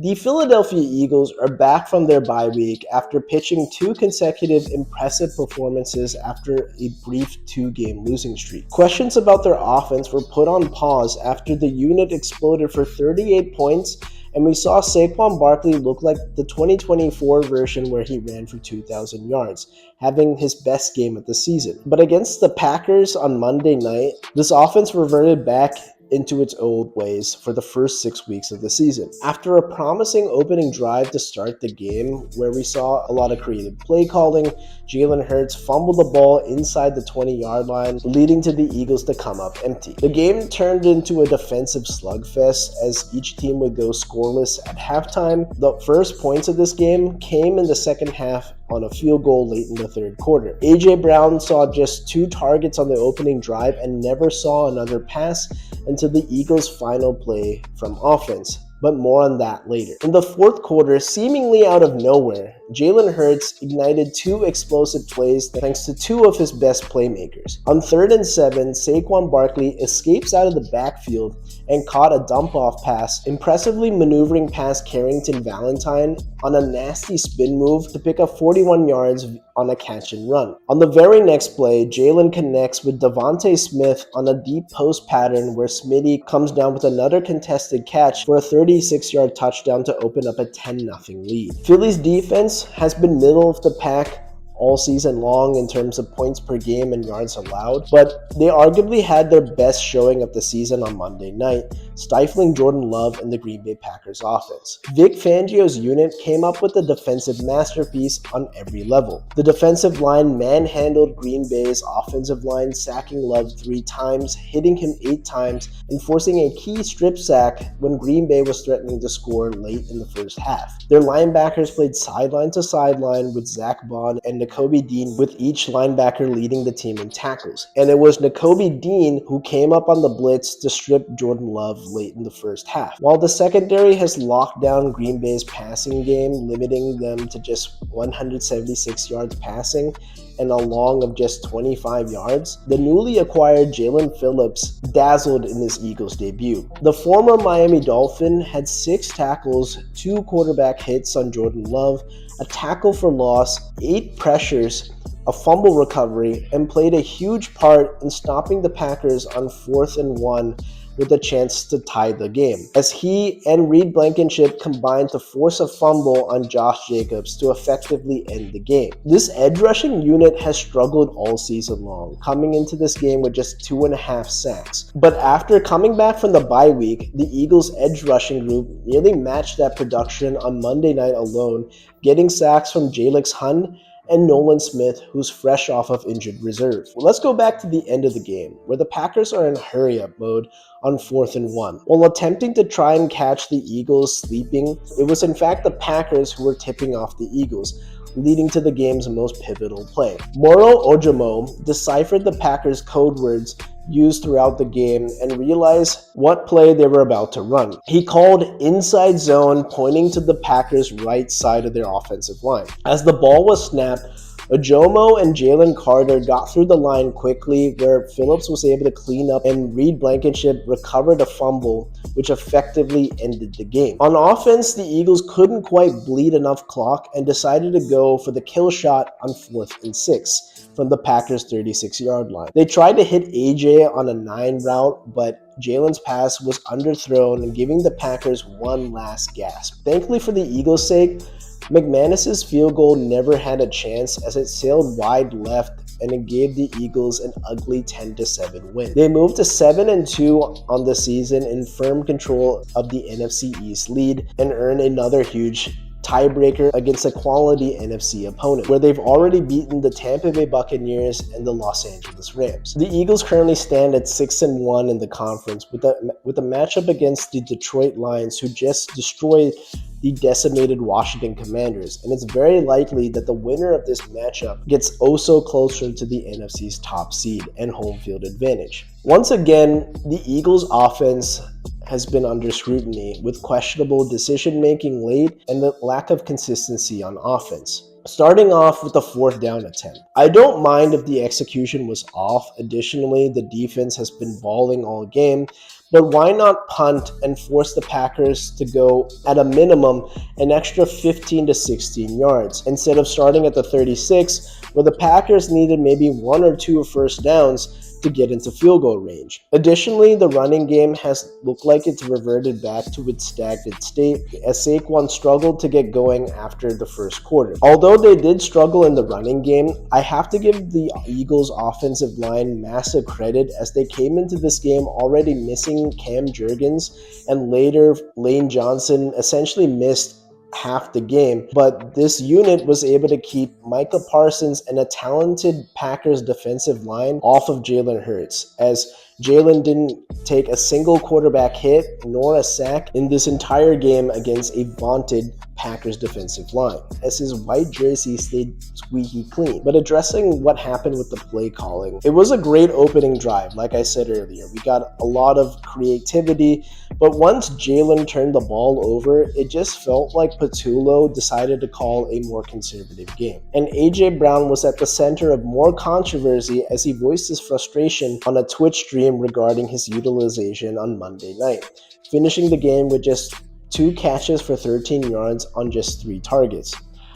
The Philadelphia Eagles are back from their bye week after pitching two consecutive impressive performances after a brief two-game losing streak. Questions about their offense were put on pause after the unit exploded for 38 points, and we saw Saquon Barkley look like the 2024 version where he ran for 2,000 yards, having his best game of the season. But against the Packers on Monday night, this offense reverted back into its old ways for the first 6 weeks of the season. After a promising opening drive to start the game, where we saw a lot of creative play calling, Jalen Hurts fumbled the ball inside the 20-yard line, leading to the Eagles to come up empty. The game turned into a defensive slugfest as each team would go scoreless at halftime. The first points of this game came in the second half on a field goal late in the third quarter. A.J. Brown saw just 2 targets on the opening drive and never saw another pass until the Eagles' final play from offense. But more on that later. In the fourth quarter, seemingly out of nowhere, Jalen Hurts ignited 2 explosive plays thanks to 2 of his best playmakers. On 3rd and 7, Saquon Barkley escapes out of the backfield and caught a dump-off pass, impressively maneuvering past Carrington Valentine on a nasty spin move to pick up 41 yards on a catch and run. On the very next play, Jalen connects with Devontae Smith on a deep post pattern where Smitty comes down with another contested catch for a 36-yard touchdown to open up a 10-0 lead. Philly's defense has been middle of the pack all season long in terms of points per game and yards allowed, but they arguably had their best showing of the season on Monday night, stifling Jordan Love and the Green Bay Packers offense. Vic Fangio's unit came up with a defensive masterpiece on every level. The defensive line manhandled Green Bay's offensive line, sacking Love 3 times, hitting him 8 times, and forcing a key strip sack when Green Bay was threatening to score late in the first half. Their linebackers played sideline to sideline with Zach Bond and Nakobe Dean, with each linebacker leading the team in tackles. And it was Nakobe Dean who came up on the blitz to strip Jordan Love late in the first half. While the secondary has locked down Green Bay's passing game, limiting them to just 176 yards passing and a long of just 25 yards, the newly acquired Jalen Phillips dazzled in his Eagles debut. The former Miami Dolphin had 6 tackles, 2 quarterback hits on Jordan Love, a tackle for loss, 8 pressures, a fumble recovery, and played a huge part in stopping the Packers on 4th and 1 with a chance to tie the game, as he and Reed Blankenship combined to force a fumble on Josh Jacobs to effectively end the game. This edge rushing unit has struggled all season long, coming into this game with just 2.5 sacks. But after coming back from the bye week, the Eagles' edge rushing group nearly matched that production on Monday night alone, getting sacks from Jalix Hun and Nolan Smith, who's fresh off of injured reserve. Well, let's go back to the end of the game, where the Packers are in hurry-up mode on 4th and 1. While attempting to try and catch the Eagles sleeping, it was in fact the Packers who were tipping off the Eagles, leading to the game's most pivotal play. Moro Ojomo deciphered the Packers' code words used throughout the game and realized what play they were about to run. He called inside zone, pointing to the Packers' right side of their offensive line. As the ball was snapped, Ojomo and Jalen Carter got through the line quickly, where Phillips was able to clean up and Reed Blankenship recovered a fumble, which effectively ended the game. On offense, the Eagles couldn't quite bleed enough clock and decided to go for the kill shot on 4th and 6 from the Packers' 36-yard line. They tried to hit AJ on a 9 route, but Jalen's pass was underthrown, giving the Packers one last gasp. Thankfully for the Eagles' sake, McManus's field goal never had a chance as it sailed wide left, and it gave the Eagles an ugly 10-7 win. They moved to 7-2 on the season in firm control of the NFC East lead and earned another huge tiebreaker against a quality NFC opponent, where they've already beaten the Tampa Bay Buccaneers and the Los Angeles Rams. The Eagles currently stand at 6-1 in the conference with a matchup against the Detroit Lions, who just destroyed the decimated Washington Commanders, and it's very likely that the winner of this matchup gets so closer to the NFC's top seed and home field advantage. Once again, the Eagles' offense has been under scrutiny, with questionable decision-making late and the lack of consistency on offense. Starting off with the 4th down attempt. I don't mind if the execution was off. Additionally, the defense has been balling all game, But why not punt and force the Packers to go at a minimum an extra 15 to 16 yards instead of starting at the 36, where the Packers needed maybe one or two first downs to get into field goal range. Additionally, the running game has looked like it's reverted back to its stagnant state as Saquon struggled to get going after the first quarter. Although they did struggle in the running game, I have to give the Eagles offensive line massive credit as they came into this game already missing Cam Jurgens, and later Lane Johnson essentially missed half the game, but this unit was able to keep Micah Parsons and a talented Packers defensive line off of Jalen Hurts, as Jalen didn't take a single quarterback hit nor a sack in this entire game against a vaunted Packers defensive line, as his white jersey stayed squeaky clean. But addressing what happened with the play calling, it was a great opening drive. Like I said earlier, we got a lot of creativity, but once Jalen turned the ball over, it just felt like Patullo decided to call a more conservative game. And AJ Brown was at the center of more controversy as he voiced his frustration on a Twitch stream regarding his utilization on Monday night, finishing the game with just 2 catches for 13 yards on just 3 targets.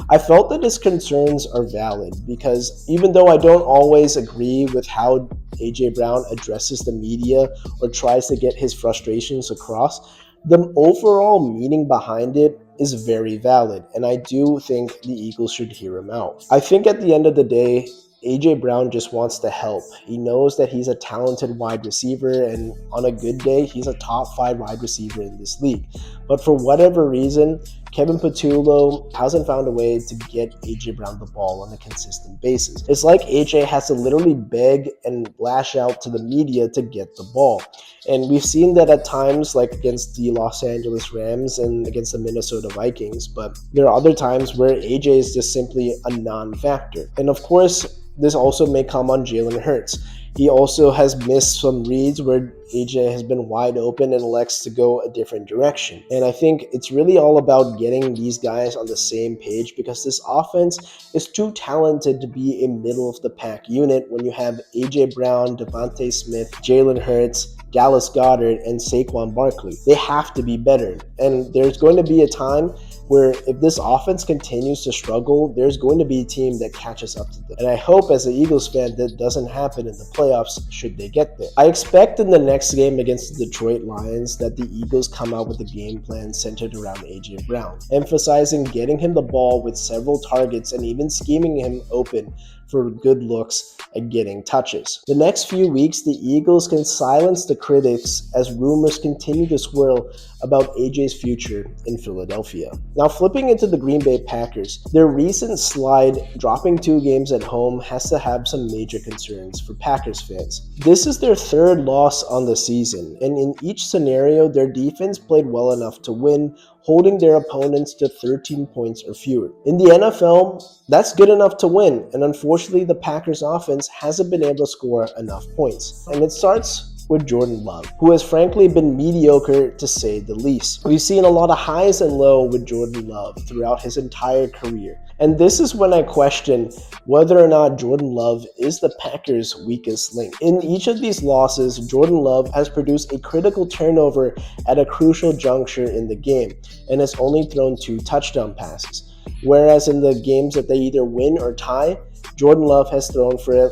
I felt that his concerns are valid because even though I don't always agree with how AJ Brown addresses the media or tries to get his frustrations across, the overall meaning behind it is very valid, and I do think the Eagles should hear him out. I think at the end of the day, AJ Brown just wants to help. He knows that he's a talented wide receiver, and on a good day, he's a top 5 wide receiver in this league. But for whatever reason, Kevin Patullo hasn't found a way to get AJ Brown the ball on a consistent basis. It's like AJ has to literally beg and lash out to the media to get the ball. And we've seen that at times, like against the Los Angeles Rams and against the Minnesota Vikings, but there are other times where AJ is just simply a non-factor. And of course, this also may come on Jalen Hurts. He also has missed some reads where AJ has been wide open and elects to go a different direction. And I think it's really all about getting these guys on the same page because this offense is too talented to be a middle-of-the-pack unit when you have AJ Brown, Devontae Smith, Jalen Hurts, Dallas Goedert, and Saquon Barkley. They have to be better. And there's going to be a time where if this offense continues to struggle, there's going to be a team that catches up to them. And I hope as an Eagles fan that doesn't happen in the playoffs should they get there. I expect in the next game against the Detroit Lions that the Eagles come out with a game plan centered around AJ Brown, emphasizing getting him the ball with several targets and even scheming him open for good looks and getting touches. The next few weeks, the Eagles can silence the critics as rumors continue to swirl about AJ's future in Philadelphia. Now, flipping into the Green Bay Packers, their recent slide, dropping 2 games at home, has to have some major concerns for Packers fans. This is their 3rd loss on the season, and in each scenario, their defense played well enough to win, holding their opponents to 13 points or fewer. In the NFL, that's good enough to win, and unfortunately, the Packers offense hasn't been able to score enough points. And it starts with Jordan Love, who has frankly been mediocre to say the least. We've seen a lot of highs and lows with Jordan Love throughout his entire career. And this is when I question whether or not Jordan Love is the Packers' weakest link. In each of these losses, Jordan Love has produced a critical turnover at a crucial juncture in the game and has only thrown 2 touchdown passes. Whereas in the games that they either win or tie, Jordan Love has thrown for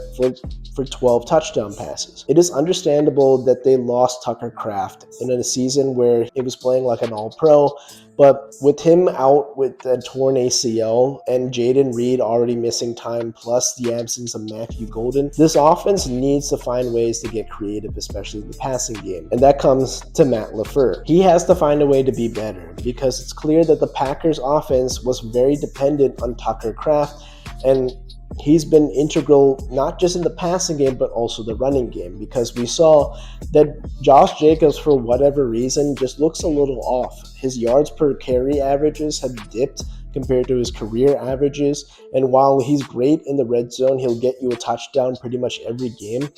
12 touchdown passes. It is understandable that they lost Tucker Kraft in a season where he was playing like an all-pro, but with him out with a torn ACL and Jaden Reed already missing time plus the absence of Matthew Golden, this offense needs to find ways to get creative, especially in the passing game. And that comes to Matt LaFleur. He has to find a way to be better because it's clear that the Packers offense was very dependent on Tucker Kraft, and he's been integral not just in the passing game but also the running game, because we saw that Josh Jacobs, for whatever reason, just looks a little off. His yards per carry averages have dipped compared to his career averages, and while he's great in the red zone, he'll get you a touchdown pretty much every game.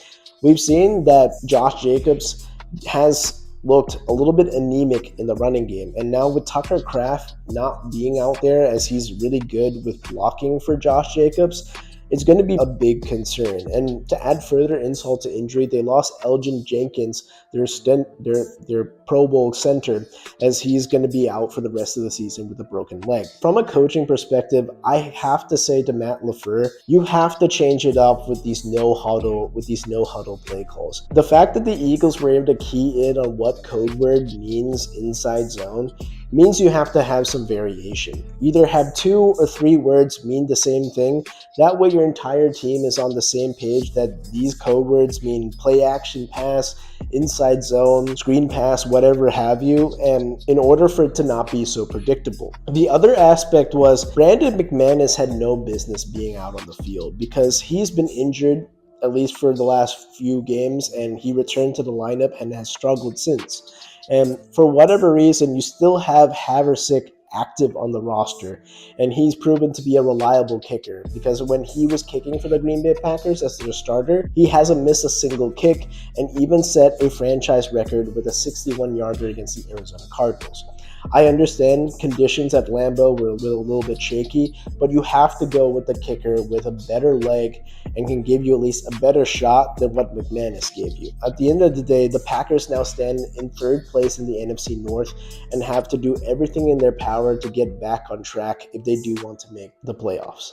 We've seen that Josh Jacobs has looked a little bit anemic in the running game. And now with Tucker Kraft not being out there, as he's really good with blocking for Josh Jacobs, it's going to be a big concern. And to add further insult to injury, they lost Elgin Jenkins, their Pro Bowl center, as he's going to be out for the rest of the season with a broken leg. From a coaching perspective, I have to say to Matt LaFleur, you have to change it up with these no huddle play calls. The fact that the Eagles were able to key in on what code word means inside zone means you have to have some variation. Either have 2 or 3 words mean the same thing. That way your entire team is on the same page that these code words mean play action pass, inside zone, screen pass, whatever have you, and in order for it to not be so predictable. The other aspect was Brandon McManus had no business being out on the field because he's been injured at least for the last few games, and he returned to the lineup and has struggled since. And for whatever reason, you still have Haversick active on the roster, and he's proven to be a reliable kicker because when he was kicking for the Green Bay Packers as their starter, he hasn't missed a single kick and even set a franchise record with a 61-yarder against the Arizona Cardinals. I understand conditions at Lambeau were a little bit shaky, but you have to go with the kicker with a better leg and can give you at least a better shot than what McManus gave you. At the end of the day, the Packers now stand in 3rd place in the NFC North and have to do everything in their power to get back on track if they do want to make the playoffs.